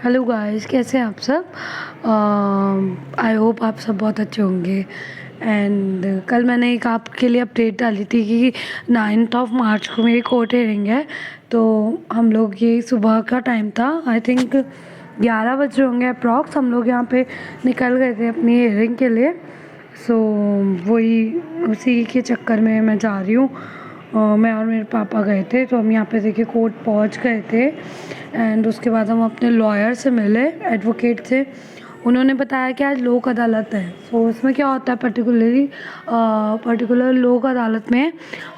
Hello guys, कैसे हैं आप सब। आई होप आप सब बहुत अच्छे होंगे। एंड कल मैंने एक आपके लिए अपडेट डाली थी कि 9 मार्च को मेरी कोर्ट हियरिंग है। तो हम लोग ये सुबह का टाइम था, आई थिंक 11 बज रहे होंगे अप्रॉक्स। हम लोग यहाँ पे निकल गए थे अपनी हियरिंग के लिए। सो वही उसी के चक्कर में मैं जा रही हूँ। मैं और मेरे पापा गए थे, तो हम यहाँ पे देखिए कोर्ट पहुँच गए थे। एंड उसके बाद हम अपने लॉयर से मिले, एडवोकेट से। उन्होंने बताया कि आज लोक अदालत है। सो उसमें क्या होता है, पर्टिकुलर लोक अदालत में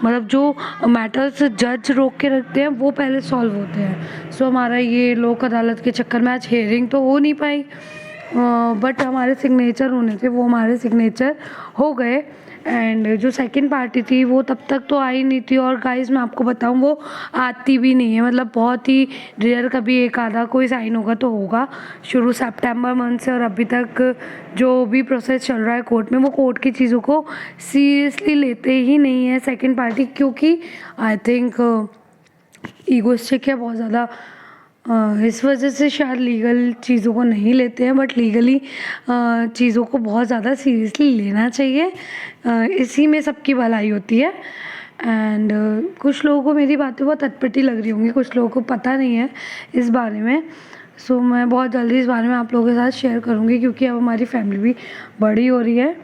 मतलब जो मैटर्स जज रोक के रखते हैं वो पहले सॉल्व होते हैं। सो हमारा ये लोक अदालत के चक्कर में आज हियरिंग तो हो नहीं पाई, बट हमारे सिग्नेचर होने थे, वो हमारे सिग्नेचर हो गए। एंड जो सेकंड पार्टी थी वो तब तक तो आई नहीं थी। और गाइस मैं आपको बताऊं, वो आती भी नहीं है, मतलब बहुत ही रेयर, कभी एक आधा कोई साइन होगा तो होगा। शुरू सितंबर मंथ से और अभी तक जो भी प्रोसेस चल रहा है कोर्ट में, वो कोर्ट की चीज़ों को सीरियसली लेते ही नहीं है सेकंड पार्टी, क्योंकि आई थिंक ईगोइस्टिक है बहुत ज़्यादा। इस वजह से शायद लीगल चीज़ों को नहीं लेते हैं, बट लीगली चीज़ों को बहुत ज़्यादा सीरियसली लेना चाहिए। इसी में सबकी भलाई होती है। एंड कुछ लोगों को मेरी बातें बहुत अटपटी लग रही होंगी, कुछ लोगों को पता नहीं है इस बारे में। सो मैं बहुत जल्दी इस बारे में आप लोगों के साथ शेयर करूँगी, क्योंकि अब हमारी फैमिली भी बड़ी हो रही है।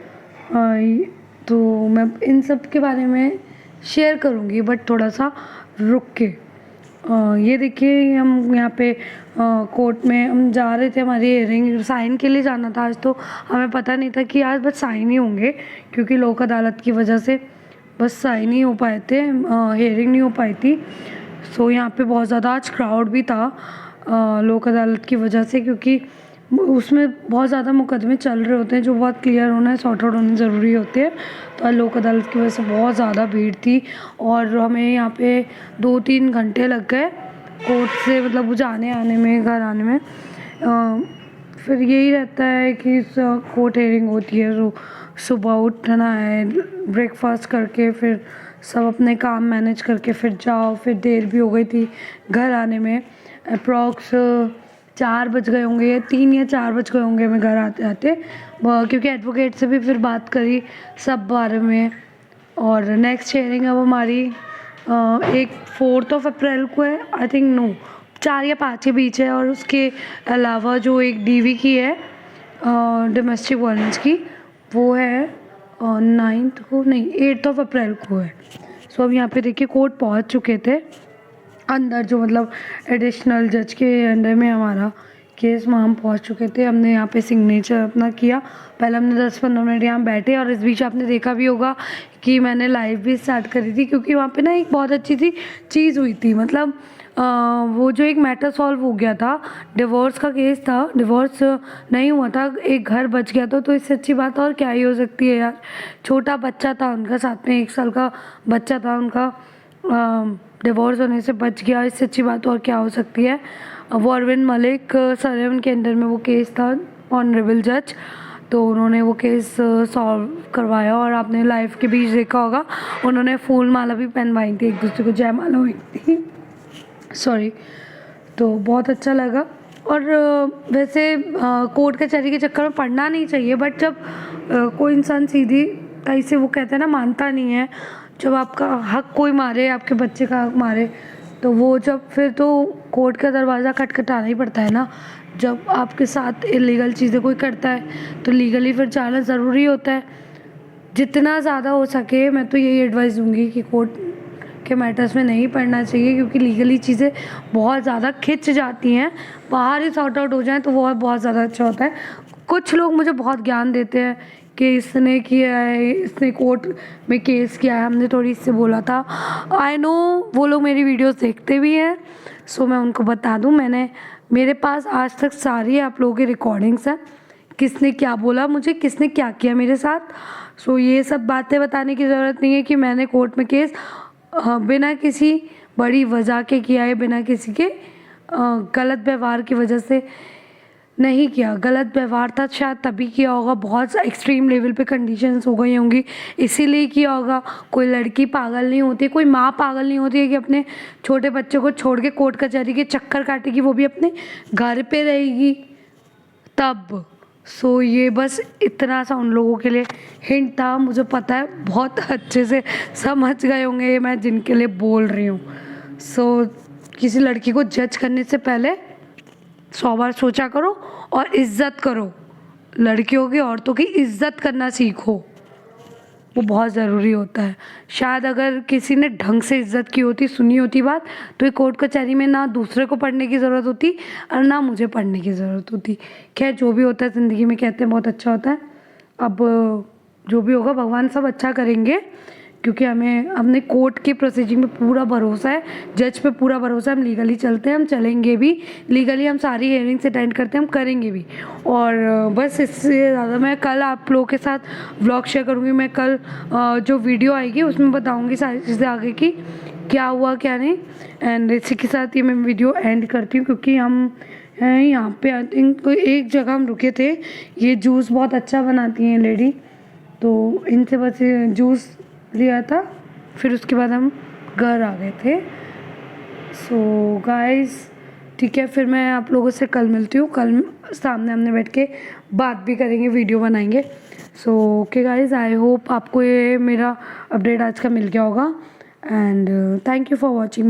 तो मैं इन सब के बारे में शेयर करूँगी, बट थोड़ा सा रुक के। ये देखिए, हम यहाँ पे कोर्ट में हम जा रहे थे, हमारी हियरिंग साइन के लिए जाना था आज। तो हमें पता नहीं था कि आज बस साइन ही होंगे, क्योंकि लोक अदालत की वजह से बस साइन ही हो पाए थे, हियरिंग नहीं हो पाई थी। सो यहाँ पे बहुत ज़्यादा आज क्राउड भी था लोक अदालत की वजह से, क्योंकि उसमें बहुत ज़्यादा मुकदमे चल रहे होते हैं जो बहुत क्लियर होना, सॉर्ट आउट होने ज़रूरी होते हैं। तो आज लोक अदालत की वजह से बहुत ज़्यादा भीड़ थी और हमें यहाँ पे 2-3 घंटे लग गए कोर्ट से, मतलब जाने आने में, घर आने में। फिर यही रहता है कि कोर्ट हियरिंग होती है तो सुबह उठना है, ब्रेकफास्ट करके फिर सब अपने काम मैनेज करके फिर जाओ। फिर देर भी हो गई थी घर आने में, अप्रॉक्स 4 बज गए होंगे, या 3 या 4 बज गए होंगे हमें घर आते आते, क्योंकि एडवोकेट से भी फिर बात करी सब बारे में। और नेक्स्ट हियरिंग अब हमारी एक 4 अप्रैल को है, आई थिंक। नो, 4 या 5 के बीच है। और उसके अलावा जो एक डीवी की है, डोमेस्टिक वायलेंस की, वो है 9 को, नहीं 8 अप्रैल को है। सो अब यहाँ पे देखिए कोर्ट पहुँच चुके थे अंदर, जो मतलब एडिशनल जज के अंडर में हमारा केस, वहाँ हम पहुँच चुके थे। हमने यहाँ पे सिग्नेचर अपना किया। पहले हमने 10-15 मिनट यहाँ बैठे, और इस बीच आपने देखा भी होगा कि मैंने लाइव भी स्टार्ट करी थी, क्योंकि वहाँ पे ना एक बहुत अच्छी सी चीज़ हुई थी। मतलब वो जो एक मैटर सॉल्व हो गया था, डिवोर्स का केस था, डिवोर्स नहीं हुआ था, एक घर बच गया था। तो इससे अच्छी बात और क्या ही हो सकती है यार। छोटा बच्चा था उनका, साथ में 1 साल का बच्चा था उनका, डिवोर्स होने से बच गया। इससे अच्छी बात और क्या हो सकती है। वो अरविंद मलिक सर के अंडर में वो केस था, ऑनरेबल जज। तो उन्होंने वो केस सॉल्व करवाया, और आपने लाइफ के बीच देखा होगा उन्होंने फूल माला भी पहनवाई थी, एक दूसरे को जयमाला हुई थी, सॉरी। तो बहुत अच्छा लगा। और वैसे कोर्ट कचहरी के चक्कर में पड़ना नहीं चाहिए, बट जब कोई इंसान सीधी कहीं से, वो कहते हैं ना, मानता नहीं है, जब आपका हक कोई मारे, आपके बच्चे का हक मारे, तो वो जब फिर तो कोर्ट का दरवाज़ा खटखटाना ही पड़ता है ना। जब आपके साथ इलीगल चीज़ें कोई करता है तो लीगली फिर जाना ज़रूरी होता है। जितना ज़्यादा हो सके मैं तो यही एडवाइस दूंगी कि कोर्ट के मैटर्स में नहीं पढ़ना चाहिए, क्योंकि लीगली चीज़ें बहुत ज़्यादा खिंच जाती हैं। बाहर ही सॉर्ट आउट हो जाए तो वो बहुत ज़्यादा अच्छा होता है। कुछ लोग मुझे बहुत ज्ञान देते हैं कि इसने किया है, इसने कोर्ट में केस किया है, हमने थोड़ी इससे बोला था। आई नो वो लोग मेरी वीडियोस देखते भी हैं, सो मैं उनको बता दूं, मेरे पास आज तक सारी आप लोगों की रिकॉर्डिंग्स हैं, किसने क्या बोला मुझे, किसने क्या किया मेरे साथ। सो ये सब बातें बताने की ज़रूरत नहीं है कि मैंने कोर्ट में केस बिना किसी बड़ी वजह के किया है, बिना किसी के गलत व्यवहार की वजह से नहीं किया, गलत व्यवहार था शायद तभी किया होगा, बहुत एक्सट्रीम लेवल पे कंडीशंस हो गई होंगी इसीलिए किया होगा। कोई लड़की पागल नहीं होती, कोई माँ पागल नहीं होती है कि अपने छोटे बच्चे को छोड़ के कोर्ट कचहरी के चक्कर काटेगी, वो भी अपने घर पे रहेगी तब। सो ये बस इतना सा उन लोगों के लिए हिंट था, मुझे पता है बहुत अच्छे से समझ गए होंगे ये मैं जिनके लिए बोल रही हूँ। सो किसी लड़की को जज करने से पहले 100 बार सोचा करो और इज़्ज़त करो, लड़कियों की औरतों की इज़्ज़त करना सीखो, वो बहुत ज़रूरी होता है। शायद अगर किसी ने ढंग से इज़्ज़त की होती, सुनी होती बात, तो ये कोर्ट कचहरी में ना दूसरे को पढ़ने की ज़रूरत होती और ना मुझे पढ़ने की ज़रूरत होती। खैर जो भी होता है ज़िंदगी में कहते हैं बहुत अच्छा होता है। अब जो भी होगा भगवान सब अच्छा करेंगे, क्योंकि हमें अपने कोर्ट के प्रोसीजिंग में पूरा भरोसा है, जज पे पूरा भरोसा है। हम लीगली चलते हैं, हम चलेंगे भी लीगली, हम सारी हियरिंग्स अटेंड करते हैं, हम करेंगे भी। और बस इससे ज़्यादा मैं कल आप लोगों के साथ व्लॉग शेयर करूँगी। मैं कल जो वीडियो आएगी उसमें बताऊँगी सारी चीज़ें आगे की क्या हुआ क्या नहीं। एंड इसी के साथ ये मैं वीडियो एंड करती हूँ, क्योंकि हम हैं यहाँ पे आई थिंक कोई एक जगह हम रुके थे। ये जूस बहुत अच्छा बनाती हैं लेडी, तो इनसे बस जूस लिया था, फिर उसके बाद हम घर आ गए थे। सो गाइस ठीक है, फिर मैं आप लोगों से कल मिलती हूँ। कल सामने हमने बैठ के बात भी करेंगे, वीडियो बनाएंगे। So okay guys, I hope आपको ये मेरा अपडेट आज का मिल गया होगा। And thank you for watching.